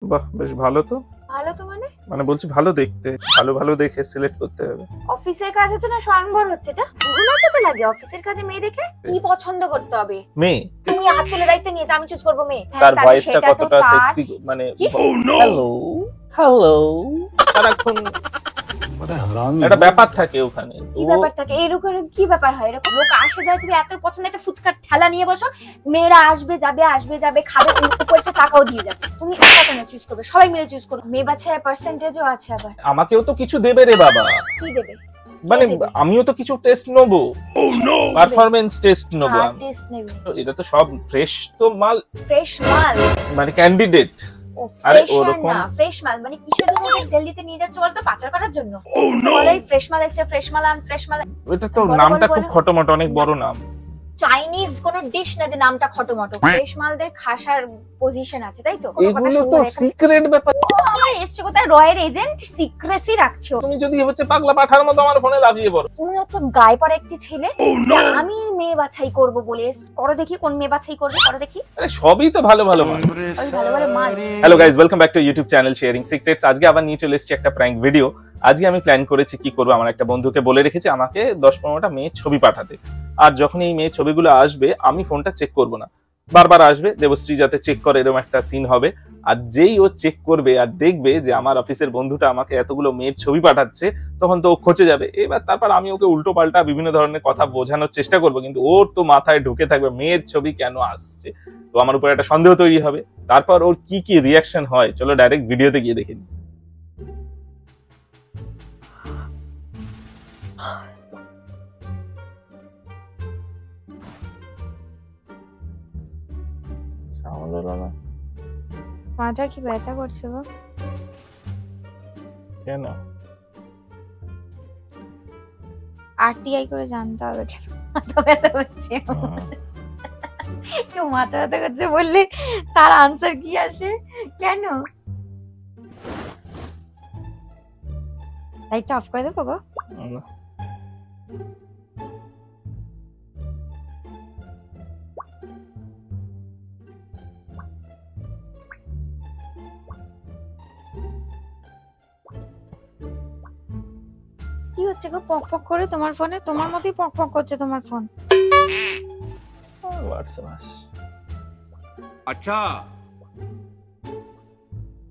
বাহ, বেশ ভালো তো। ভালো তো মানে বলছি ভালো দেখতে, ভালো ভালো দেখে সিলেক্ট করতে হবে। অফিসের কাজ হচ্ছে না স্বয়ংবর হচ্ছে এটা? গুনাচাতে লাগে অফিসের কাজে মেয়ে দেখে? কি পছন্দ করতে হবে? মেয়ে তুমি হাত তুলে দায়িত্ব নিয়েছো, আমি চুজ করবো মেয়ে। তার তাহলে ভয়েসটা সেটা তো কতটা তার- সেক্সি, মানে কি? হ্যালো হ্যালো সারাক্ষণ একটা ব্যাপার থাকে ওখানে। কি ব্যাপার থাকে? এরকম কি ব্যাপার হয়? এরকম লোক আসে যায়, তুমি এত পছন্দ একটা ফুচকার ঠেলা নিয়ে বসো, মেয়েরা আসবে যাবে খাবে, উপরে টাকাও দিয়ে যাবে, তুমি একা কেন চুজ করবে? সবাই মিলে চুজ করো। মেয়ে বাচ্চায় পার্সেন্টেজও আছে আবার। আমাকেও তো কিছু দেবে রে বাবা, কি দেবে? মানে আমিও তো কিছু টেস্ট নেবো, পারফরম্যান্স টেস্ট নেবো। টেস্ট নেবে? এটা তো সব ফ্রেশ তো মাল, ফ্রেশ মাল মানে ক্যান্ডিডেট। আরে ওরকম না, ফ্রেশ মাল মানে কিসের জন্য ওদের দিল্লিতে নিয়ে যাচ্ছে বলতো? পাচার করার জন্য। বলাই ফ্রেশ মাল এসছে, ফ্রেশ মাল আন, ফ্রেশ মাল। এটা তো নামটা খুব খটোমটো, অনেক বড় নাম। চাইনিজ কোন ডিশ না যে নামটা খটোমটো। ফ্রেশ মালদের খাসার পজিশন আছে, তাই তো? এগুলো তো সিক্রেট ব্যাপার। আমার এসছে কোথায় রয়ের এজেন্ট, সিক্রেসি রাখছো। তুমি যদি হচ্ছে পাগলা পাঠার মতো আমার ফোনে লাফিয়ে পড়ো। তুমি হচ্ছে গায়ে পড়া একটি ছেলে যে আমি মেয়ে বাছাই করব বলে করো, দেখি কোন মেয়ে বাছাই করবে, করো দেখি। আরে সবই তো ভালো ভালো মাল। ওই ভালো ভালো মাল। Hello guys, welcome back to YouTube channel sharing secrets. আজকে আবার নিয়ে চলে এসেছি একটা প্র্যাঙ্ক ভিডিও। আজকে আমি প্ল্যান করেছি কি করব, আমার একটা বন্ধুকে বলে রেখেছি আমাকে 10-15টা মেয়ে ছবি পাঠাতে। আর যখন এই মেয়ে ছবিগুলো আসবে আমি ফোনটা চেক করব না, বারবার আসবে দেবশ্রী যাতে চেক করে, এরকম একটা সিন হবে। আর যেই ও চেক করবে আর দেখবে যে আমার অফিসের বন্ধুটা আমাকে এতগুলো মেয়ের ছবি পাঠাচ্ছে, তখন তো ও খচে যাবে। এবার তারপর আমি ওকে উল্টো পাল্টা বিভিন্ন ধরনের কথা বোঝানোর চেষ্টা করব, কিন্তু ওর তো মাথায় ঢুকে থাকবে মেয়ের ছবি কেন আসছে। তো আমার উপর একটা সন্দেহ তৈরি হবে। তারপর ওর কি কি রিয়াকশন হয় চলো ডাইরেক্ট ভিডিওতে গিয়ে দেখে নিই। মাথা কি ব্যথা করছে গো? কেন? আরটিআই করে জানতে হবে কেন মাথা ব্যথা করছে। কেউ মাথা ব্যথা করছে বললে তার আনসার কি আসে? কেন? লাইটটা অফ করে দেবো গো? কি হচ্ছে গো পক পক করে তোমার ফোনে? তোমার মতই পক পক করছে তোমার ফোন। अच्छा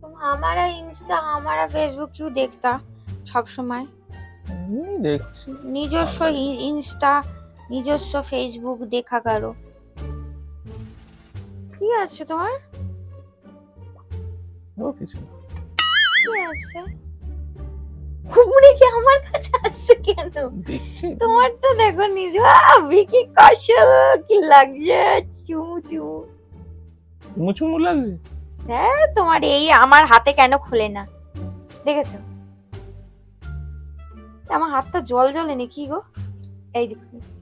तुम हमारा इंस्टा हमारा फेसबुक क्यों देखता सब समय? দেখছি নিজস্ব ইনস্টা নিজস্ব ফেসবুক দেখা করো। কি আছে তোমার? ও কিছু কি আছে? ঘুমড়ে কি আমার কাছে আসছে কেন? দেখছি তোমারটা দেখো নিজে। ভিকি কৌশল কি লাগছে, চুমু চুমু মুচুমু লাগছে। হ্যাঁ, তোমার এই আমার হাতে কেন খুলে না দেখেছো? আমার হাতটা জল জ্বলে নি কি গো? এই যে খুলেছে।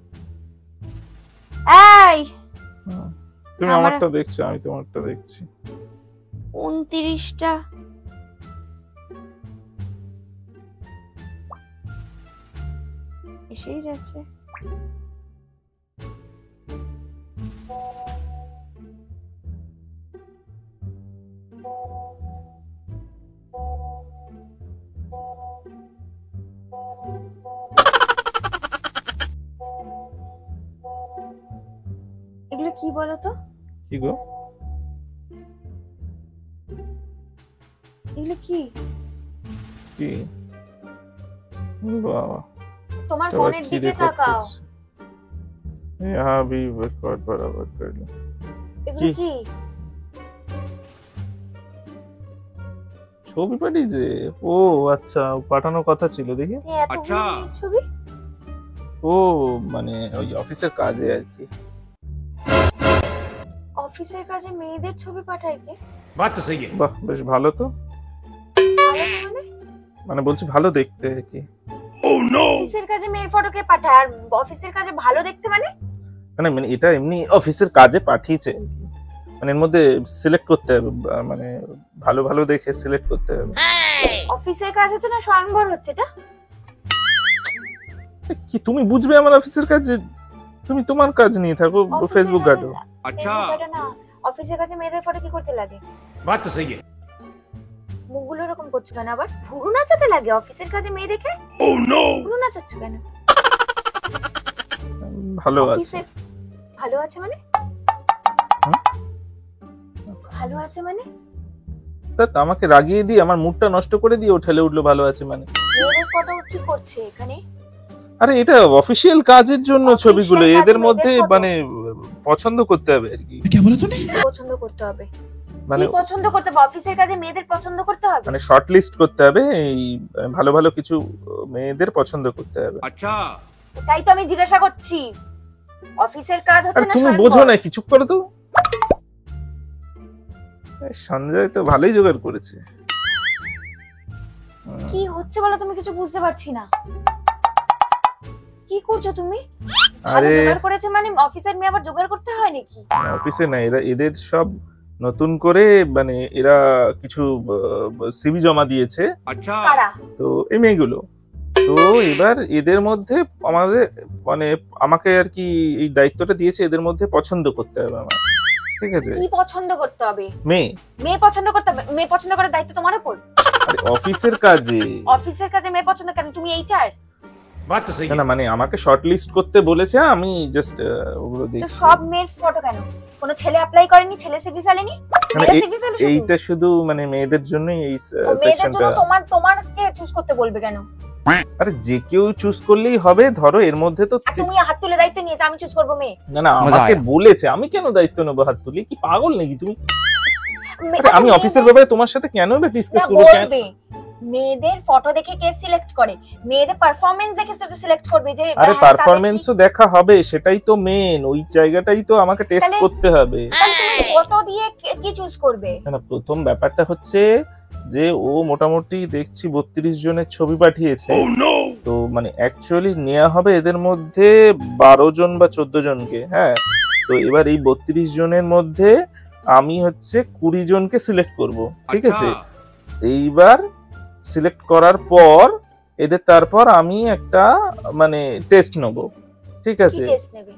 এই তুমি আমারটা দেখছো, আমি তোমারটা দেখছি। 29টা এসেই যাচ্ছে। এগুলো কি বলো তো? কি গো? এগুলো কি? কি বাবা, তোমার ফোনের দিকে তাকাও। यहाँ भी रिकॉर्ड बराबर कर लो। এগুলো কি? ছবি পাঠিয়েছে? ও আচ্ছা, পাঠানোর কথা ছিল। দেখি। আচ্ছা। ছবি? ও মানে ওই অফিসের কাজে আর কি। অফিসের কাজে মেয়েদের ছবি পাঠায় কে? बात तो सही है বাহ, বেশ ভালো তো। মানে বলছি ভালো দেখতে আর কি। অফিসের কাজে মেয়ের ফটো কে পাঠায়? আর অফিসের কাজে ভালো দেখতে মানে? মানে এটা এমনি অফিসের কাজে পাঠিয়েছে, মানে এর মধ্যে সিলেক্ট করতে হবে, মানে ভালো ভালো দেখে সিলেক্ট করতে হবে। অফিসের কাজ হচ্ছে না স্বয়ংবর হচ্ছে এটা? কি তুমি বুঝবে আমার অফিসের কাজে? তুমি তোমার কাজ নিয়ে থাকো, ফেসবুক ঘাটো। अच्छा না, অফিসের কাজে মেয়েদের ফটো কি করতে লাগে? बात तो सही है করছো কেন? আবার ভুরু নাচাতে লাগে অফিসের কাজে মেয়ে দেখে? ভুরু নাচাচ্ছ কেন? ভালো আছে। অফিসে ভালো আছে মানে? ভালো আছে মানে? তা আমাকে রাগিয়ে দিয়ে আমার মুডটা নষ্ট করে দিয়ে ঠেলে উঠলো ভালো আছে মানে। মেয়েদের ফটো কি করছে এখানে? আরে এটা অফিসিয়াল কাজের জন্য Official ছবিগুলো, কাজে এদের মধ্যে মেয়েদের photo। মানে পছন্দ করতে হবে আর কি। পছন্দ করতে হবে? মানে কি পছন্দ করতে হবে? অফিসের কাজে মেয়েদের পছন্দ করতে হবে? মানে শর্ট লিস্ট করতে হবে, এই ভালো ভালো কিছু মেয়েদের পছন্দ করতে হবে। আচ্ছা, তাই তো আমি জিজ্ঞাসা করছি। অফিসের কাজ আর হচ্ছে না তুমি স্বয়ংবর? বোঝো না কি, চুপ করো তো। সঞ্জয় তো ভালোই জোগাড় করেছে। কি হচ্ছে বলো, তুমি কিছু বুঝতে পারছি না। কি করছো তুমি? ভালো আরে জোগাড় করেছে মানে অফিসের মেয়ে আবার জোগাড় করতে হয় নাকি? অফিসে না, এদের সব নতুন করে মানে এরা কিছু সিভি জমা দিয়েছে, আচ্ছা, কারা? তো এই মেয়েগুলো। তো এবার এদের মধ্যে আমাদের মানে আমাকে আর কি এই দায়িত্বটা দিয়েছে, এদের মধ্যে পছন্দ করতে হবে আমার, ঠিক আছে? কি পছন্দ করতে হবে? মেয়ে মেয়ে পছন্দ করতে হবে? মেয়ে পছন্দ করার দায়িত্ব তোমার উপর? আরে অফিসের কাজে। অফিসের কাজে মেয়ে পছন্দ কেন? তুমি এইচআর? বাত তো সহি না না, মানে আমাকে শর্ট লিস্ট করতে বলেছে, আমি জাস্ট ওগুলো তো দেখছি। সব মেয়ের ফটো কেন? কোনো ছেলে অ্যাপ্লাই করেনি? ছেলে সিভি ফেলেনি? মানে মেয়েরা সিভি ফেলে শুধু? এইটা শুধু মানে মেয়েদের জন্যই এই ও, মেয়েদের সেকশনটা। জন্য তোমারকে চুজ করতে বলবে কেন? আরে যে কেউ চুজ করলেই হবে, ধরো এর মধ্যে তো আর তুমি হাত তুলে দায়িত্ব নিয়েছো আমি চুজ করবো মেয়ে? না না, মজা আমাকে আয়া। বলেছে, আমি কেন দায়িত্ব নেবো হাত তুলি? কি পাগল নাকি তুমি? আরে আচ্ছা, আমি অফিসের মেয়েদের- ব্যাপারে তোমার সাথে কেন ডিসকাস না, করবো? বলবে। মেয়েদের ফটো দেখে কে সিলেক্ট করে? মেয়েদের পারফরম্যান্স দেখে তো সিলেক্ট করবে যে আরে হ্যাঁ, পারফরম্যান্সও দেখা হবে, সেটাই তো মেন, ওই জায়গাটাই তো আমাকে টেস্ট তাহলে- করতে হবে। ফটো দিয়ে কি চুজ করবে? না না, প্রথম ব্যাপারটা হচ্ছে যে ও মোটামুটি দেখছি 32 জনের ছবি পাঠিয়েছে, তো মানে অ্যাকচুয়ালি নেওয়া হবে এদের মধ্যে 12 জন বা 14 জনকে, হ্যাঁ। তো এবার এই 32 জনের মধ্যে আমি হচ্ছে 20 জনকে সিলেক্ট করব, ঠিক আছে? এইবার সিলেক্ট করার পর এদের তারপর আমি একটা মানে টেস্ট নেব, ঠিক কি আছে? টেস্ট নেবে?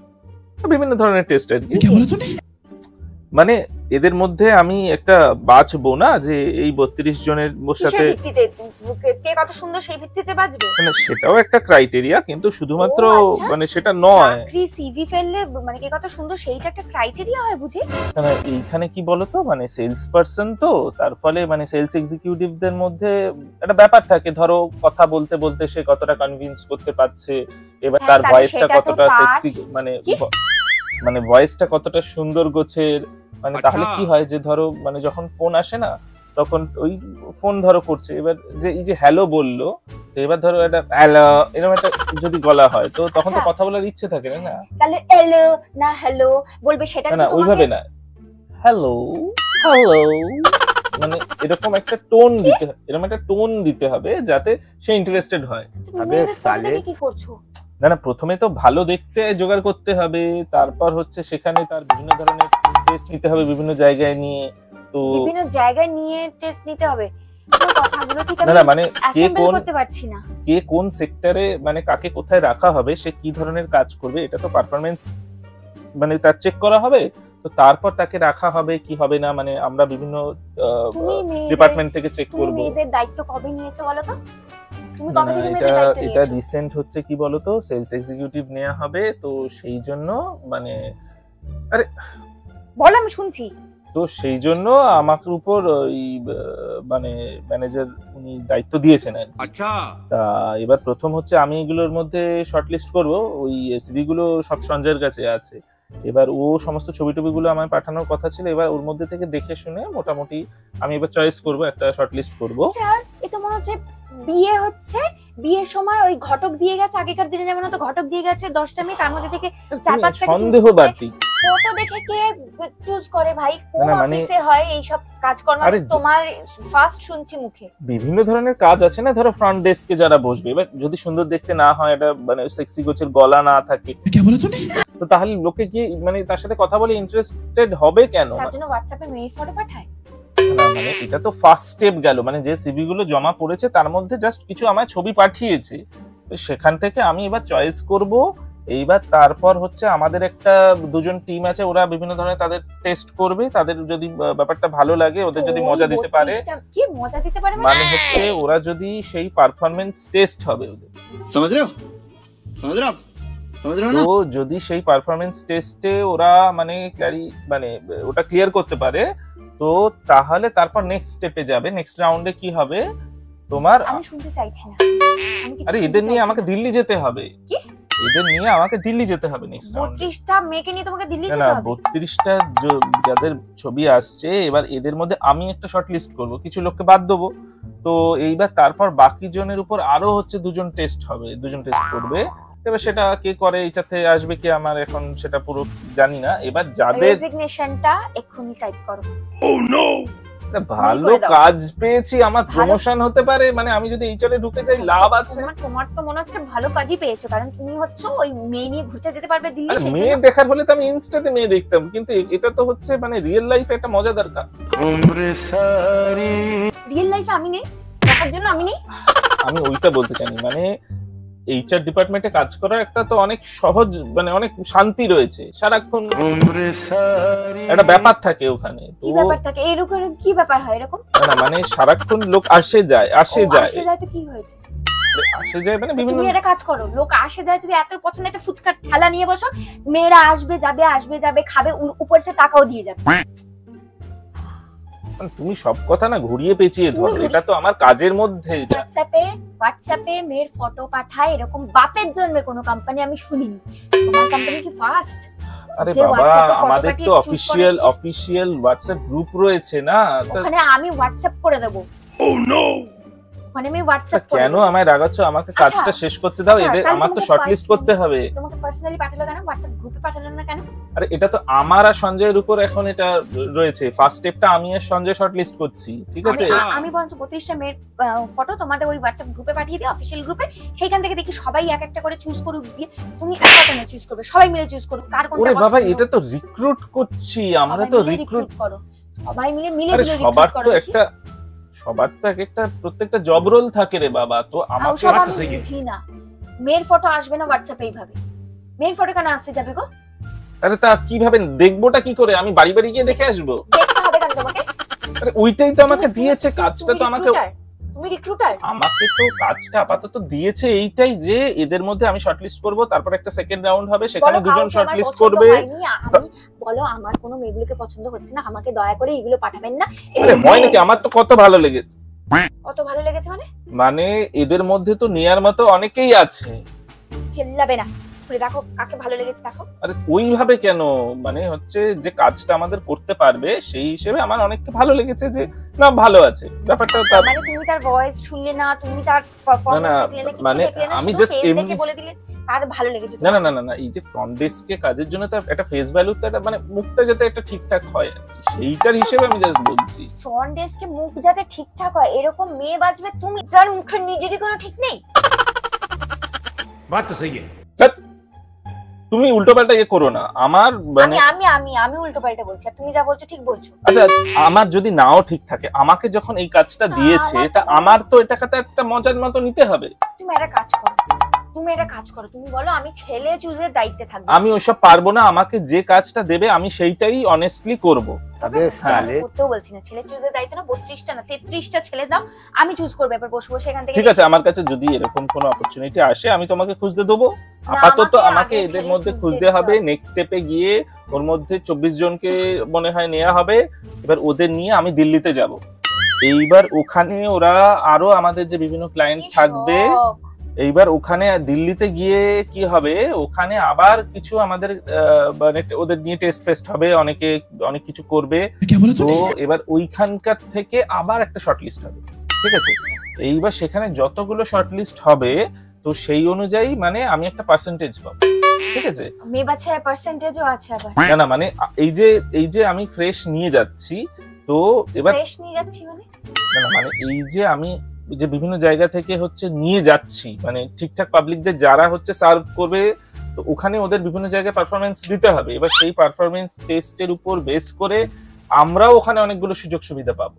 বিভিন্ন ধরনের টেস্ট আর কি। মানে এদের মধ্যে আমি একটা বাছবো না যে এই 32 জনের কিসের সাথে, ভিত্তিতে? কে কত সুন্দর সেই ভিত্তিতে বাজবে? মানে সেটাও একটা ক্রাইটেরিয়া, কিন্তু শুধুমাত্র ও, আচ্ছা। মানে সেটা নয়। চাকরি সিভি ফেললে মানে কে কত সুন্দর সেইটা একটা ক্রাইটেরিয়া হয় বুঝি? মানে এইখানে কি বলতো, মানে সেলস পারসন তো, তার ফলে মানে সেলস এক্সিকিউটিভদের মধ্যে একটা ব্যাপার থাকে, ধরো কথা বলতে বলতে সে কতটা কনভিন্স করতে পারছে, এবার হ্যাঁ, তার তাহলে ভয়েসটা সেটা তো কতটা তার- সেক্সি, মানে কি? মানে ভয়েসটা কতটা সুন্দর গোছের, মানে তাহলে আচ্ছা। কি হয় যে ধরো মানে যখন ফোন আসে না, তখন ওই ফোন ধরো করছে, এবার যে এই যে হ্যালো বললো, তো এবার ধরো একটা হ্যালো এরকম একটা যদি গলা হয়, তো তখন তো আচ্ছা। কথা বলার ইচ্ছে থাকে না। তাহলে এলো না হ্যালো বলবে সেটা না কি না, তোমাকে? ওইভাবে না, হ্যালো হ্যালো, মানে এরকম একটা টোন দিতে, এরকম একটা টোন দিতে হবে যাতে সে ইন্টারেস্টেড হয়। তুমি আবে মেয়েদের ফটো সালে। দেখে কি করছো? না না, প্রথমে তো ভালো দেখতে জোগাড় করতে হবে, তারপর হচ্ছে সেখানে তার বিভিন্ন ধরনের টেস্ট নিতে হবে বিভিন্ন জায়গায় নিয়ে। তো বিভিন্ন জায়গায় নিয়ে টেস্ট নিতে হবে। তোমার কথাগুলো ঠিক না আমি না, মানে কে অ্যাসেম্বল কোন করতে পারছি না। কে কোন সেক্টরে মানে কাকে কোথায় রাখা হবে, সে কি ধরনের কাজ করবে, এটা তো পারফরমেন্স মানে তার চেক করা হবে, তো তারপর তাকে রাখা হবে কি হবে না, মানে আমরা বিভিন্ন তুমি মেয়েদের ডিপার্টমেন্ট থেকে চেক তুমি করব। মেয়েদের দায়িত্ব কবে নিয়েছো বলো তো? তুমি না কবে না, থেকে এটা মেয়েদের দায়িত্ব এটা নিয়েছো? রিসেন্ট হচ্ছে, কি বলতো, সেলস এক্সিকিউটিভ নেওয়া হবে, তো সেই জন্য মানে বলো আমি শুনছি। তো সেই জন্য আমাকে উপর ওই মানে ম্যানেজার উনি দায়িত্ব দিয়েছেন আর কি। আচ্ছা, তা এবার প্রথম হচ্ছে আমি এগুলোর মধ্যে শর্টলিস্ট করব, ওই সিভি গুলো সব সঞ্জয়ের কাছে আছে, এবার ও সমস্ত ছবি টবিগুলো আমায় পাঠানোর কথা ছিল, এবার ওর মধ্যে থেকে দেখে শুনে মোটামুটি আমি এবার চয়েস করব, একটা শর্টলিস্ট করব। এ তো মনে হচ্ছে বিয়ে হচ্ছে, বিয়ের সময় ওই ঘটক দিয়ে গেছে, আগেকার দিনে যেমন হতো ঘটক দিয়ে গেছে 10টা মেয়ে, তার মধ্যে থেকে 4-5টা সন্দেহ বাড়তি। ফটো দেখে কে চুজ করে ভাই? কোন না, মানে- অফিসে হয় এইসব কাজকর্ম? আরে তোমার ফার্স্ট শুনছি মুখে। বিভিন্ন ধরনের কাজ আছে না, ধরো ফ্রন্ট ডেস্কে যারা বসবে, এবার যদি সুন্দর দেখতে না হয়, এটা মানে সেক্সি গোছের গলা না থাকে, তো তাহলে লোকে কি মানে তার সাথে কথা বলে ইন্টারেস্টেড হবে কেন? তার জন্য হোয়াটসঅ্যাপে মেয়ের ফটো পাঠায়? না, মানে এটা তো ফার্স্ট স্টেপ গেল, মানে যে সিভি গুলো জমা পড়েছে তার মধ্যে জাস্ট কিছু আমার ছবি পাঠিয়েছে, তো সেখান থেকে আমি এবার চয়েস করব, এইবার তারপর হচ্ছে আমাদের একটা দুজন টিম আছে, ওরা বিভিন্ন ধরনের তাদের টেস্ট করবে, তাদের যদি ব্যাপারটা ভালো লাগে, ওদের যদি মজা দিতে পারে, কি মজা দিতে পারে মানে হচ্ছে ওরা যদি সেই পারফরম্যান্স টেস্ট হবে ওদের, समझ रहे हो समझ रहे हो आप समझ रहे हो ना। তো যদি সেই পারফরম্যান্স টেস্টে ওরা মানে মানে ওটা ক্লিয়ার করতে পারে, তো তাহলে তারপর নেক্সট স্টেপে যাবে। নেক্সট রাউন্ডে কি হবে তোমার, আমি শুনতে চাইছি না। আরে এদের নিয়ে আমাকে দিল্লি যেতে হবে। কি? এদের নিয়ে আমাকে দিল্লি যেতে হবে নেক্সট রাউন্ডে। 32টা মেয়েকে নিয়ে তোমাকে দিল্লি না যেতে হবে? 32টা যাদের ছবি আসছে, এবার এদের মধ্যে আমি একটা শর্ট লিস্ট করব, কিছু লোককে বাদ দেবো। তো এইবার তারপর বাকি জনের উপর আরো হচ্ছে দুজন টেস্ট হবে, দুজন টেস্ট করবে। এবার সেটা কে করে, এইটাতে আসবে কি আমার এখন সেটা পুরো জানি না। এবার যাদের রেজিগনেশনটা এক্ষুনি টাইপ করো। ও নো, ভালো কাজ পেয়েছি, আমার প্রমোশন হতে পারে, মানে আমি যদি এইচআরে ঢুকে যাই লাভ আছে। তোমার তো মনে হচ্ছে ভালো কাজই পেয়েছো, কারণ তুমি হচ্ছে ওই মেয়ে নিয়ে ঘুরতে যেতে পারবে দিল্লি। আরে মেয়ে দেখার হলে তো আমি ইনস্টাতে মেয়ে দেখতাম, কিন্তু এটা তো হচ্ছে মানে রিয়েল লাইফে একটা মজাদার কাজ। রিয়েল লাইফে আমি নেই, দেখার জন্য আমি নেই। আমি ওইটা বলতে চাইনি, মানে এইচআর ডিপার্টমেন্টে কাজ করার একটা তো অনেক সহজ, মানে অনেক শান্তি রয়েছে, সারাক্ষণ একটা ব্যাপার থাকে ওখানে। কি ব্যাপার থাকে এরকম? কি ব্যাপার হয় এরকম? না মানে সারাক্ষণ লোক আসে যায় আসে যায় তো কি হয়েছে? আসে যায় মানে বিভিন্ন। তুমি একটা কাজ করো, লোক আসে যায় যদি এত পছন্দ, একটা ফুচকার ঠেলা নিয়ে বসো, মেয়েরা আসবে যাবে খাবে, উপর সে টাকাও দিয়ে যাবে। তুমি সব কথা না ঘুরিয়ে পেঁচিয়ে ধরো, এটা তো আমার কাজের মধ্যে। হোয়াটসঅ্যাপে মেয়ের ফটো পাঠায়, এরকম বাপের জন্মে কোনো কোম্পানি আমি শুনিনি। তোমার কোম্পানি কি ফার্স্ট? আরে বাবা, আমাদের তো অফিশিয়াল হোয়াটসঅ্যাপ গ্রুপ রয়েছে না, ওখানে আমি হোয়াটসঅ্যাপ করে দেব। ও নো, ওখানে আমি হোয়াটসঅ্যাপ করে দেব। কেন আমায় রাগাচ্ছ? আমাকে কাজটা শেষ করতে দাও। এদের আমার তো শর্টলিস্ট করতে হবে। তোমাকে পার্সোনালি পাঠালো কেন? হোয়াটসঅ্যাপ গ্রুপে পাঠালো না কেন? আরে এটা তো আমার আর সঞ্জয়ের উপর এখন এটা রয়েছে। ফার্স্ট স্টেপটা আমি আর সঞ্জয় শর্টলিস্ট করছি, ঠিক আছে? আমি বরঞ্চ 32টা মেয়ের ফটো তোমাদের ওই হোয়াটসঅ্যাপ গ্রুপে পাঠিয়ে দিই, অফিশিয়াল গ্রুপে। সেইখান থেকে দেখি সবাই এক একটা করে চুজ করুক, দিয়ে তুমি একটা কেন চুজ করবে, সবাই মিলে চুজ করুক কার কোনটা পছন্দ। ওরে বাবা, এটা তো রিক্রুট করছি আমরা, তো রিক্রুট করো সবাই মিলে সবার তো একটা, সবার তো একটা প্রত্যেকটা জব রোল থাকে রে বাবা। তো আমাকে বুঝি না, মেয়ের ফটো আসবে না হোয়াটসঅ্যাপে এইভাবে? মেয়ের ফটো কেন আসতে যাবে গো? আরে তা কিভাবে দেখবোটা কি করে? আমি বাড়ি বাড়ি গিয়ে দেখে আসবো? দেখতে হবে কেন তোমাকে? আরে ওইটাই তো আমাকে দিয়েছে কাজটা, তো আমাকে, তুমি রিক্রুটার, আমাকে তো কাজটা আপাতত দিয়েছে এইটাই যে এদের মধ্যে আমি শর্টলিস্ট করব, তারপর একটা সেকেন্ড রাউন্ড হবে, সেখানে দুজন শর্টলিস্ট করবে। বলো আমার কোনো মেয়েগুলোকে পছন্দ হচ্ছে না, আমাকে দয়া করে এগুলো পাঠাবেন না। আরে হয় নাকি? আমার তো কত ভালো লেগেছে। কত ভালো লেগেছে মানে এদের মধ্যে তো নেয়ার মতো অনেকেই আছে। চিল্লাবে না, দেখো কাকে ভালো লেগেছে দেখো। আরে ওইভাবে কেন, মানে হচ্ছে যে কাজটা আমাদের করতে পারবে সেই হিসেবে আমার অনেককে ভালো লেগেছে, যে না ভালো আছে ব্যাপারটা। মানে তুমি তার ভয়েস শুনলে না, তুমি তার পারফরম্যান্স দেখলে না, মানে আমি জাস্ট এমনি বলে দিলে আর ভালো লেগেছে? না না না না, এই যে ফ্রন্ট ডেস্কে কাজের জন্য তো একটা ফেস ভ্যালু, তো একটা মানে মুখটা যাতে একটা ঠিকঠাক হয়, সেইটার হিসেবে আমি জাস্ট বলছি। ফ্রন্ট ডেস্কে মুখ যাতে ঠিকঠাক হয় এরকম মেয়ে বাজবে তুমি, যার মুখের নিজেরই কোনো ঠিক নেই। বাত তো সহি তুমি উল্টোপাল্টা করো না আমার, মানে আমি উল্টোপাল্টা বলছি, আর তুমি যা বলছো ঠিক বলছো। আচ্ছা আমার যদি নাও ঠিক থাকে, আমাকে যখন এই কাজটা দিয়েছে, তা আমার তো এটাকে একটা মজার মতো নিতে হবে। তুমি একটা কাজ করো, তুমি বলো আমি ছেলে চুজের দায়িত্বে থাকবো। আমি ওইসব পারবো না, আমাকে যে কাজটা দেবে আমি সেইটাই অনেস্টলি করবো। করতেও বলছি না, ছেলে চুজের দায়িত্ব না 32টা না 33টা ছেলে দাও, আমি চুজ করবো, এবার বসে বসে এখান থেকে। ঠিক আছে, আমার কাছে যদি এরকম কোনো অপরচুনিটি আসে আমি তোমাকে খুঁজতে দেবো। আপাতত আমাকে এদের মধ্যে খুঁজতে হবে। নেক্সট স্টেপে গিয়ে ওর মধ্যে 24 জনকে মনে হয় নেওয়া হবে। এবার ওদের নিয়ে আমি দিল্লিতে যাব। এইবার ওখানে ওরা আরো আমাদের যে বিভিন্ন ক্লায়েন্ট থাকবে, এইবার ওখানে দিল্লিতে গিয়ে কি হবে, ওখানে আবার কিছু আমাদের মানে ওদের নিয়ে টেস্ট ফেস্ট হবে, অনেকে অনেক কিছু করবে। তো এবার ওইখানকার থেকে আবার একটা শর্টলিস্ট হবে, ঠিক আছে? এইবার সেখানে যতগুলো শর্টলিস্ট হবে, তো সেই অনুযায়ী মানে আমি একটা পার্সেন্টেজ পাবো, ঠিক আছে? মেয়ে বাচ্চার পার্সেন্টেজও আছে আবার? না না, মানে এই যে আমি ফ্রেশ নিয়ে যাচ্ছি, তো এবার ফ্রেশ নিয়ে যাচ্ছি মানে না না, মানে এই যে আমি যে বিভিন্ন জায়গা থেকে হচ্ছে নিয়ে যাচ্ছি, মানে ঠিকঠাক পাবলিকদের যারা হচ্ছে সার্ভ করবে, তো ওখানে ওদের বিভিন্ন জায়গায় পারফরমেন্স দিতে হবে। এবার সেই পারফরমেন্স টেস্টের উপর বেস করে আমরাও ওখানে অনেকগুলো সুযোগ সুবিধা পাবো।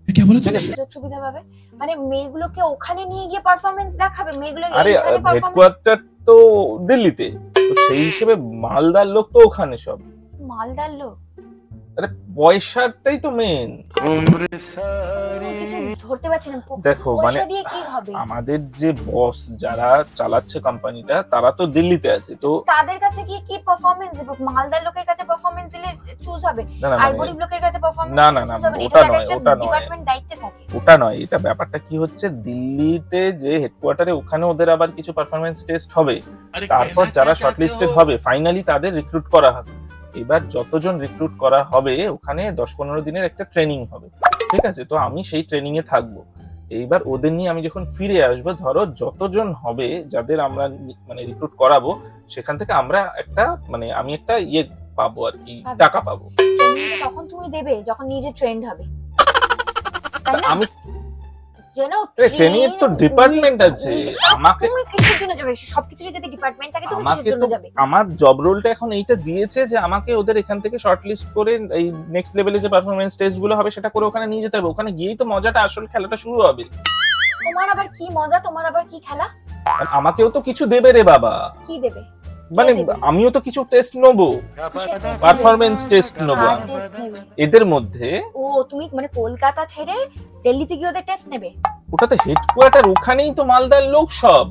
সুযোগ সুবিধা পাবে মানে মেয়েগুলোকে ওখানে নিয়ে গিয়ে পারফরমেন্স দেখাবে? মেয়েগুলো আরে হেডকোয়ার্টার তো দিল্লিতে, তো সেই হিসেবে মালদার লোক তো ওখানে সব। মালদার লোক? আরে পয়সাটাই তো মেন। কিছু ধরতে পারছি না। দেখো মানে পয়সা দিয়ে কি হবে? আমাদের যে বস যারা চালাচ্ছে কোম্পানিটা তারা তো দিল্লিতে আছে, তো তাদের কাছে কি পারফরম্যান্স দেব? মালদার লোকের কাছে পারফরম্যান্স দিলে চুজ হবে, না না আর মানে গরিব লোকের কাছে পারফরম্যান্স না না না চুজ হবে না। ওটা এটা নয়, একটা ওটা নয়, ডিপার্টমেন্ট দায়িত্বে থাকে। ওটা নয়। এটা ব্যাপারটা কি হচ্ছে, দিল্লিতে যে হেডকোয়ার্টারে ওখানে ওদের আবার কিছু পারফরমেন্স টেস্ট হবে, তারপর যারা শর্টলিস্টেড হবে ফাইনালি তাদের রিক্রুট করা হবে। এবার যতজন রিক্রুট করা হবে ওখানে 10-15 দিনের একটা ট্রেনিং হবে, ঠিক আছে? তো আমি সেই ট্রেনিং এ থাকবো। এইবার ওদের নিয়ে আমি যখন ফিরে আসবো, ধরো যতজন হবে যাদের আমরা মানে রিক্রুট করাবো, সেখান থেকে আমরা একটা মানে আমি একটা ইয়ে পাবো আর কি, টাকা পাবো। তখন তুমি দেবে যখন নিজে ট্রেন্ড হবে, তাই না? আমি যেন ট্রেনিং এর তো ডিপার্টমেন্ট আছে, আমাকে তুমি কিসের জন্য যাবে? সবকিছু যদি ডিপার্টমেন্ট থাকে তুমি কিসের জন্য যাবে? আমার জব রোলটা এখন এইটা দিয়েছে যে আমাকে ওদের এখান থেকে শর্টলিস্ট করে এই নেক্সট লেভেলে যে পারফরম্যান্স টেস্ট গুলো হবে সেটা করে ওখানে নিয়ে যেতে হবে। ওখানে গিয়েই তো মজাটা, আসল খেলাটা শুরু হবে। তোমার আবার কি মজা, তোমার আবার কি খেলা? আর আমাকেও তো কিছু দেবে রে বাবা। কি দেবে? মানে আমিও তো কিছু টেস্ট নেবো, পারফরম্যান্স টেস্ট নেবো এদের মধ্যে। ও তুমি মানে কলকাতা ছেড়ে দিল্লিতে গিয়ে ওদের টেস্ট নেবে? ওটা তো হেডকোয়ার্টার, ওখানেই তো মালদার লোক সব।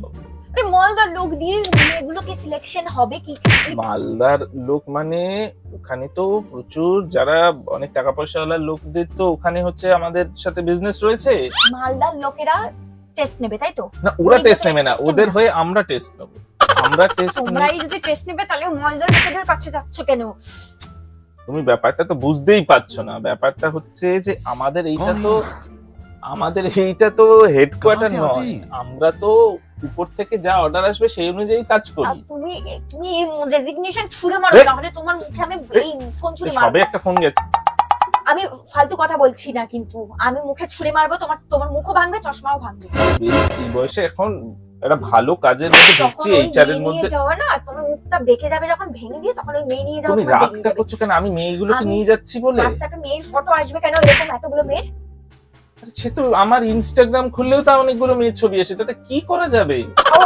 আরে মালদার লোক দিয়ে এগুলো কি সিলেকশন হবে কি? মালদার লোক মানে ওখানে তো প্রচুর যারা অনেক টাকা পয়সাওয়ালা লোকদের তো ওখানে হচ্ছে আমাদের সাথে বিজনেস রয়েছে। মালদার লোকেরা টেস্ট নেবে তাই তো? না ওরা টেস্ট নেবে না, ওদের হয়ে আমরা টেস্ট নেব। আমরা টেস্ট তোমরাই যদি টেস্ট নেবে তাহলে মালদার লোকেদের কাছে যাচ্ছ কেন? তুমি ব্যাপারটা তো বুঝতেই পারছো না। ব্যাপারটা হচ্ছে যে আমাদের এইটা তো হেডকোয়ার্টার নয়, আমরা তো উপর থেকে যা অর্ডার আসবে সেই অনুযায়ী কাজ করি। তুমি রেজিগনেশন ছুড়ে মারো, তাহলে তোমার মুখে আমি এই ফোন ছুড়ে মারবো। সবে একটা ফোন গেছে। আমি ফালতু কথা বলছি না, কিন্তু আমি মুখে ছুড়ে মারবো, তোমার মুখও ভাঙবে, চশমাও ভাঙবে। এই বয়সে এখন একটা ভালো কাজের মধ্যে ঢুকছি, এইচআর এর মধ্যে যাও না, তোমার মুখটা বেঁকে যাবে যখন ভেঙে দিয়ে, তখন ওই মেয়ে নিয়ে যাও। তুমি রাগটা করছো কেন? আমি মেয়েগুলোকে নিয়ে যাচ্ছি বলে? একটা মেয়ের ফটো আসবে কেন এরকম এতগুলো মেয়ের? সে তো আমার ইনস্টাগ্রাম খুললেও তা অনেকগুলো মেয়ের ছবি আসে, তাতে কি করা যাবে?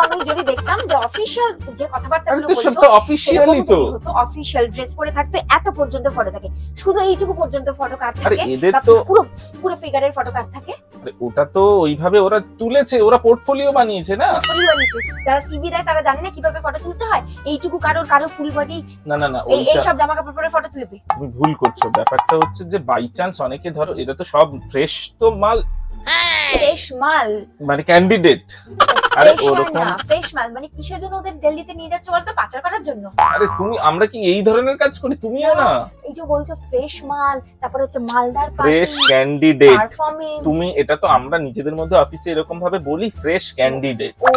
আমি যদি দেখতাম যে অফিশিয়াল যে কথাবার্তাগুলো বলছো, সব তো অফিশিয়ালি তো অফিশিয়াল ড্রেস পরে থাকতো, এত পর্যন্ত ফটো থাকে, শুধু এইটুকু পর্যন্ত ফটো কাট থাকে, এদের তো পুরো ফিগারের ফটো কাট থাকে। ওটা তো ওইভাবে ওরা তুলেছে, ওরা পোর্টফোলিও বানিয়েছে না? যারা সিভি দেয় তারা জানে না কিভাবে ফটো তুলতে হয়? এইটুকু কারো ফুল বডি, না না না, এই সব জামা কাপড় পরে ফটো তুলবে? তুমি ভুল করছো। ব্যাপারটা হচ্ছে যে বাই চান্স অনেকে ধরো, এটা তো সব ফ্রেশ তো মাল, ফ্রেশ মাল মানে ক্যান্ডিডেট। আরে ওরকম ফ্রেশ মাল মানে কিসের জন্য ওদের দিল্লিতে নিয়ে যাচ্ছে বলতো? পাচার করার জন্য? আরে আমরা কি এই ধরনের কাজ করি? তুমিও না। এই যে বলছো ফ্রেশ মাল, তারপর হচ্ছে মালদার ফ্রেশ ক্যান্ডিডেট, পারফরম্যান্স। তুমি এটা তো আমরা নিজেদের মধ্যে অফিসে এরকম ভাবে বলি, ফ্রেশ ক্যান্ডিডেট। ও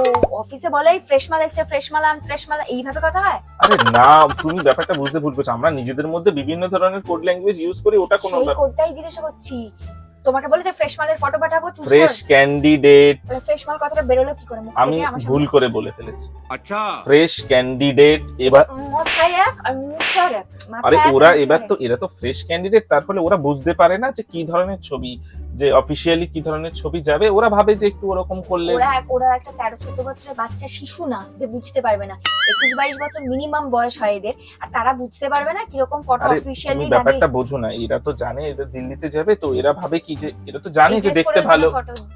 অফিসে বলাই ফ্রেশ মাল এসছে, ফ্রেশ মাল আন, ফ্রেশ মাল, এইভাবে কথা হয়? আরে না, তুমি ব্যাপারটা বুঝতে ভুল করছো। আমরা নিজেদের মধ্যে বিভিন্ন ধরনের কোড ল্যাঙ্গুয়েজ ইউজ করি, ওটা কোনো সেই কোডটাই জিজ্ঞাসা করছি। তোমাকে বলে যে ফ্রেশ মালের ফটো পাঠাবো, ফ্রেশ ক্যান্ডিডেট। ফ্রেশ মাল কথাটা বেরোলো কি করে? আমি ভুল করে বলে ফেলেছি। আচ্ছা, ফ্রেশ ক্যান্ডিডেট। এবার আরে ওরা এরা তো ফ্রেশ ক্যান্ডিডেট, তার ফলে ওরা বুঝতে পারে না যে কি ধরনের ছবি, যে অফিশিয়ালি কি ধরনের ছবি যাবে। ওরা ভাবে যে একটু ওরকম করলে, ওরা একটা 13-14 বছরের বাচ্চা শিশু না যে বুঝতে পারবে না। 21-22 বছর মিনিমাম বয়স হয় এদের, আর তারা বুঝতে পারবে না কিরকম ফটো অফিশিয়ালি যাবে। ব্যাপারটা বোঝো না, এরা তো জানে এরা দিল্লিতে যাবে, তো এরা ভাবে কি যে এরা তো জানে যে দেখতে ভালো,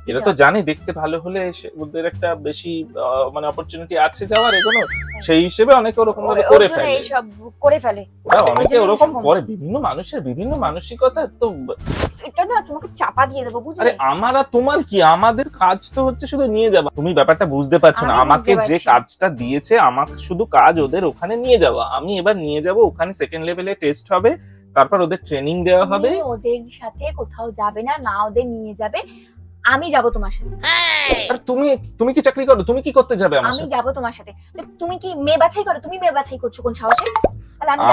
এরা তো জানে দেখতে ভালো হলে ওদের একটা বেশি মানে অপরচুনিটি আছে যাওয়ার এগোনোর, সেই হিসেবে অনেকে ওরকম ভাবে করে ফেলে। এইসব করে ফেলে ওরা, অনেকে ওরকম করে। বিভিন্ন মানুষের বিভিন্ন মানসিকতা তো, এটা না তোমাকে চাপা দিয়ে দেবো, বুঝলে? আরে আমার আর তোমার কি, আমাদের কাজ তো হচ্ছে শুধু নিয়ে যাওয়া। তুমি ব্যাপারটা বুঝতে পারছো না। আমাকে যে কাজটা দিয়েছে, আমাকে শুধু কাজ ওদের ওখানে নিয়ে যাওয়া। আমি এবার নিয়ে যাব ওখানে, সেকেন্ড লেভেলে টেস্ট হবে, তারপর ওদের ট্রেনিং দেওয়া হবে। ওদের সাথে কোথাও যাবে না, না ওদের নিয়ে যাবে, আমি যাব তোমার সাথে। আর তুমি কি চাকরি করো? তুমি কি করতে যাবে আমার সাথে? আমি যাব তোমার সাথে। তুমি কি মেয়ে বাছাই করো? তুমি মেয়ে বাছাই করছো কোন সাহসে?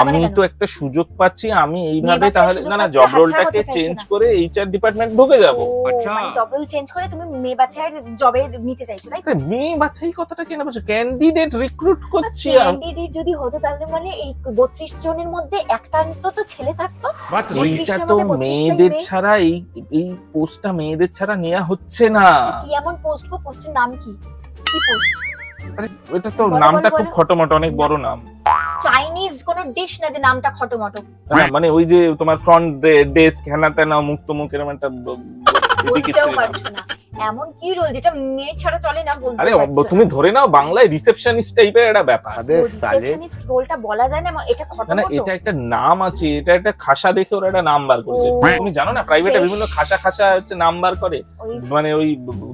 আমি তো একটা সুযোগ পাচ্ছি, আমি এইভাবে তাহলে না জব রোলটাকে চেঞ্জ করে এইচআর ডিপার্টমেন্ট ঢুকে যাব। আচ্ছা, মানে জব রোল চেঞ্জ করে তুমি মেয়ে বাছাইয়ের জবে নিতে চাইছো, তাই? মেয়ে বাছাই কথাটা কেন বলছো? ক্যান্ডিডেট রিক্রুট করছি। ক্যান্ডিডেট যদি হতো তাহলে মানে এই 32 জনের মধ্যে একটা তো ছেলে থাকতো। এইটা তো মেয়েদের ছাড়া, এই পোস্টটা মেয়েদের ছাড়া নেওয়া হচ্ছে না। কি এমন পোস্ট গো? পোস্টের নাম কি? কি পোস্ট? আরে এটা তো নামটা খুব খটোমটো, অনেক বড় নাম। কোনো ডিশ না যে নামটা খটোমটো। হ্যাঁ মানে ওই যে তোমার ফ্রন্ট ডেস্ক হ্যানা ত্যানা মুক্ত মুখ এরকম একটা বলতেও পারছো না, এমন কি রোল যেটা মেয়ে ছাড়া চলে না বলতে আরে পারছো না। তুমি ধরে নাও বাংলায় রিসেপশনিস্ট টাইপের একটা ব্যাপার। রিসেপশনিস্ট রোলটা বলা যায় না, এটা না খটোমটো। এটা একটা নাম আছে, এটা একটা খাসা দেখে ওরা একটা নাম বার করেছে। ও, তুমি জানো না প্রাইভেটে fresh। বিভিন্ন খাসা খাসা হচ্ছে নাম বার করে, ওই মানে ওই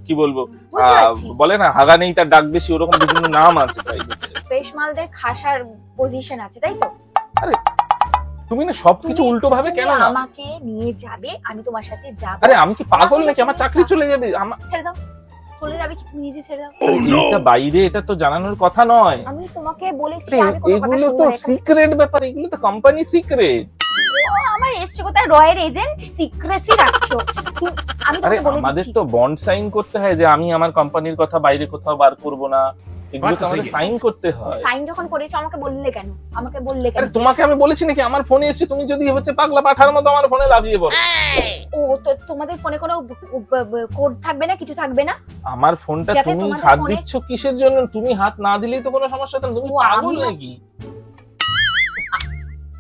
কি বলবো বুঝতে পারছি। বলে না হাগা নেই তার ডাক বেশি, ওরকম বিভিন্ন নাম আছে প্রাইভেটে। ফ্রেশ মালদের খাসার পজিশন আছে তাই তো? তুমি না সবকিছু তুমি- উল্টো ভাবে তুমি কেন না? আমাকে নিয়ে যাবে, আমি তোমার সাথে যাব। আরে আমি কি পাগল নাকি? আমার চাকরি চলে যাবে। ছেড়ে দাও, চলে যাবে কি? তুমি নিজে ছেড়ে দাও। এটা বাইরে, এটা তো জানানোর কথা নয়। আমি তোমাকে বলেছি আরে, আমি কোনো কথা এগুলো শুনবো তো না, এটা- সিক্রেট ব্যাপার, এগুলো তো কোম্পানি সিক্রেট। ও, আমার এসছে কোথায় রয়ের এজেন্ট, সিক্রেসি রাখছো আমি আরে তোমাকে বলে আমাদের দিচ্ছি। তো বন্ড সাইন করতে হয় যে আমি আমার কোম্পানির কথা বাইরে কোথাও বার করব না, এগুলো তো আমাদের সাইন করতে হয়। সাইন যখন করেছো আমাকে বললে কেন? আমাকে বললে কেন? আরে তোমাকে আমি বলেছি নাকি আমার ফোনে এসে তুমি যদি হচ্ছে পাগলা পাঠার মতো আমার ফোনে লাফিয়ে পড়ো? ও তো তোমাদের ফোনে কোনো কোড থাকবে না, কিছু থাকবে না? আমার ফোনটা যাতে তুমি তোমাদের হাত ফোনে- দিচ্ছ কিসের জন্য? তুমি হাত না দিলেই তো কোনো সমস্যা হতো না। তুমি ও, পাগল আমি- নাকি?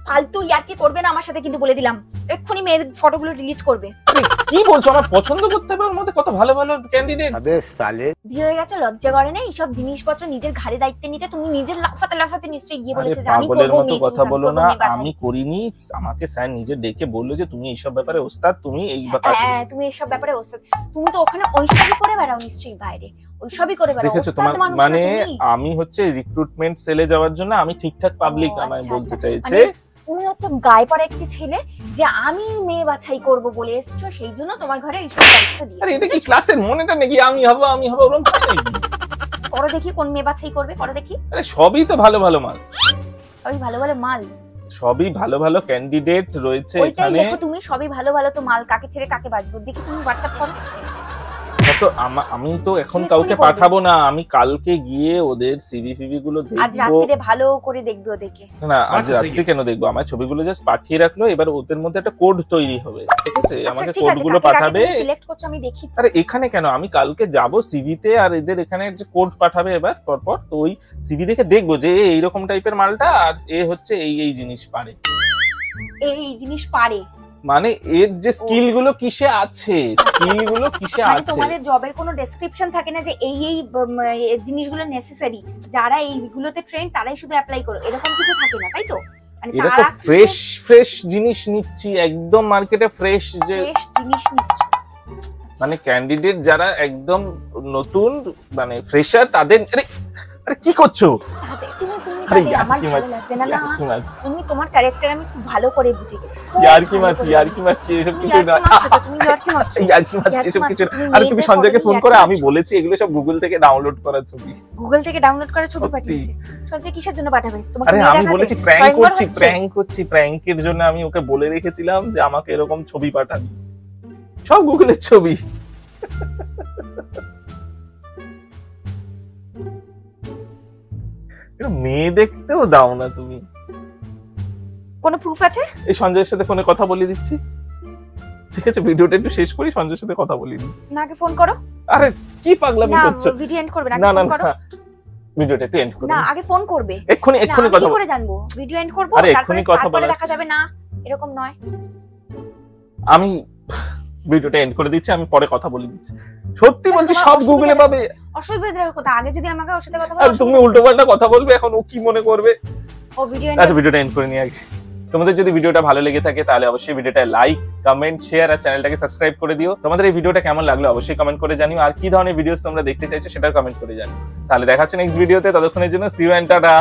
ফালতু ইয়ার্কি করবে না আমার সাথে, কিন্তু বলে দিলাম এক্ষুনি মেয়েদের ফটোগুলো ডিলিট করবে। আরে, কি বলছো? আমার পছন্দ করতে হবে ওর মধ্যে কত ভালো ভালো ক্যান্ডিডেট। বিয়ে হয়ে গেছে, লজ্জা করে না এইসব জিনিসপত্র নিজের ঘাড়ে দায়িত্ব নিতে? তুমি নিজের লাফাতে লাফাতে নিশ্চয়ই গিয়ে আরে বলেছো যে আমি পাগলের করবো, মতো মেয়ে কথা চুজ, আমি বলো করবো, না, মেয়ে বাছাই। আমি করিনি। আমাকে স্যার নিজে ডেকে বললো যে তুমি এইসব ব্যাপারে ওস্তাদ, তুমি এই ব্যাপার হ্যাঁ, তুমি এসব ব্যাপারে ওস্তাদ। তুমি তো ওখানে ওইসবই করে বেড়াও নিশ্চয়ই, বাইরে ওইসবই করে বেড়াও। দেখেছো ওস্তাদ তোমার মানুষ না মানে তুমি। আমি হচ্ছে রিক্রুটমেন্ট সেলে যাওয়ার জন্য আমি ঠিকঠাক পাবলিক ও, আমায় আচ্ছা, বলতে আচ্ছা। চাইছে। তুমি হচ্ছে গায়ে পড়া একটি ছেলে যে আমি মেয়ে বাছাই করব বলে এসছো, সেই জন্য তোমার ঘরে এইসব দায়িত্ব আরে এটা দিয়েছে। কি ক্লাসের মনেটা নাকি আমি হব ওরকম হয় নাকি? করো দেখি কোন মেয়ে বাছাই করবে, করো দেখি। আরে সবই তো ভালো ভালো মাল, সবই ভালো ভালো মাল, সবই ভালো ভালো ক্যান্ডিডেট রয়েছে ওইটাই এখানে। দেখো তুমি, সবই ভালো ভালো তো মাল, কাকে ছেড়ে কাকে বাঁচবো দেখি। তুমি হোয়াটসঅ্যাপ করো। তো আমি তো এখন তুমি কাউকে এক্ষুনি করবে। পাঠাবো না, আমি কালকে গিয়ে ওদের সিভি ফিভি গুলো আজ দেখবো। রাত্রিরে ভালো করে দেখবে ওদেরকে। না আজ আচ্ছা, রাত্রে কেন দেখবো? আমার ছবিগুলো জাস্ট পাঠিয়ে রাখলো, এবার ওদের মধ্যে একটা কোড তৈরি হবে, ঠিক আছে? আচ্ছা আমাকে ঠিক কোড আছে, গুলো পাঠাবে। সিলেক্ট করছো আমি দেখি। আরে এখানে কেন, আমি কালকে যাব সিভিতে, আর এদের এখানে যে কোড পাঠাবে এবার পরপর, তো ওই সিভি দেখে দেখবো যে এইরকম টাইপের মালটা, আর এ হচ্ছে এই জিনিস পারে, এই জিনিস পারে মানে এর যে স্কিল গুলো কিসে আছে, স্কিল গুলো কিসে মানে আছে। তোমাদের জবের কোনো ডেসক্রিপশন থাকে না যে এই জিনিসগুলো নেসেসারি, যারা এইগুলোতে ট্রেন তারাই শুধু অ্যাপ্লাই করো, এরকম কিছু থাকে না তাই তো? মানে এটা তো তারা ফ্রেশ জিনিস নিচ্ছি, একদম মার্কেটে ফ্রেশ, যে ফ্রেশ জিনিস নিচ্ছে। মানে ক্যান্ডিডেট যারা একদম নতুন মানে ফ্রেশার তাদের। আরে কি করছো? তাতে তুমি আরে তাতে আমার ইয়ার্কি ভালো মারছি, লাগছে না। না ইয়ার্কি মারছি, তুমি তোমার ক্যারেক্টার আমি খুব ভালো করে বুঝে গেছি। খুব ইয়ার্কি ভালো মারছি, করে ইয়ার্কি মারছি, এসব তুমি কিছু না। ইয়ার্কি মারছো তো, তুমি ইয়ার্কি মারছো। ইয়ার্কি মারছি, ইয়ার্কি এসব কিছু মারছো, না। তুমি আরে তুমি মেয়েদের সঞ্জয়কে ফটো ফোন ইয়ার্কি করে, আমি মারছো। বলেছি এগুলো সব গুগল থেকে ডাউনলোড করা ছবি। গুগল থেকে ডাউনলোড করা ছবি সত্যি। পাঠিয়েছে। সঞ্জয় কিসের জন্য পাঠাবে? তোমাকে আরে মেয়ে আমি দেখাতে? বলেছি প্র্যাঙ্ক স্বয়ংবর করছি, হচ্ছে? প্র্যাঙ্কের জন্য আমি ওকে বলে রেখেছিলাম যে আমাকে এরকম ছবি পাঠাবি, সব গুগলের ছবি। মেয়ে দেখতেও দাও না তুমি। কোনো প্রুফ আছে? এই সঞ্জয়ের সাথে ফোনে কথা বলিয়ে দিচ্ছি, ঠিক আছে? ভিডিওটা একটু শেষ করি, সঞ্জয়ের সাথে কথা বলিয়ে দিচ্ছি। না, আগে ফোন করো। আরে কি পাগলামি না, করছো? ভিডিও এন্ড করবে না, না আগে না ফোন করো। না, ভিডিওটা একটু এন্ড করি। না, আগে ফোন করবে। এক্ষুনি না, আমি কথা কি বল। করে জানবো? ভিডিও এন্ড করবো, আরে তারপরে এক্ষুনি কথা তারপরে বলা দেখা যাবে না, এরকম নয়। আমি ভিডিওটা এন্ড করে দিচ্ছি, আমি পরে কথা বলে দিচ্ছি। সত্যি না, বলছি তোমার সব অসুবিধা গুগলে নেই। পাবে। অসুবিধার কথা, আগে যদি আমাকে ওর সাথে কথা আর বলো, তুমি উল্টো পাল্টা কথা বলবে, এখন ও কি মনে করবে? ও ভিডিও এন্ড। আচ্ছা ভিডিওটা এন্ড করে নিয়ে আগে। তোমাদের যদি ভিডিওটা ভালো লেগে থাকে তাহলে অবশ্যই ভিডিওটা লাইক, কমেন্ট, শেয়ার আর চ্যানেলটাকে সাবস্ক্রাইব করে দিও। তোমাদের এই ভিডিওটা কেমন লাগলো অবশ্যই কমেন্ট করে জানিও, আর কি ধরনের ভিডিওস তোমরা দেখতে চাইছো সেটাও কমেন্ট করে জানিও। তাহলে দেখা হচ্ছে নেক্সট ভিডিওতে, ততক্ষণের জন্য সি ইউ এন্ড টাটা।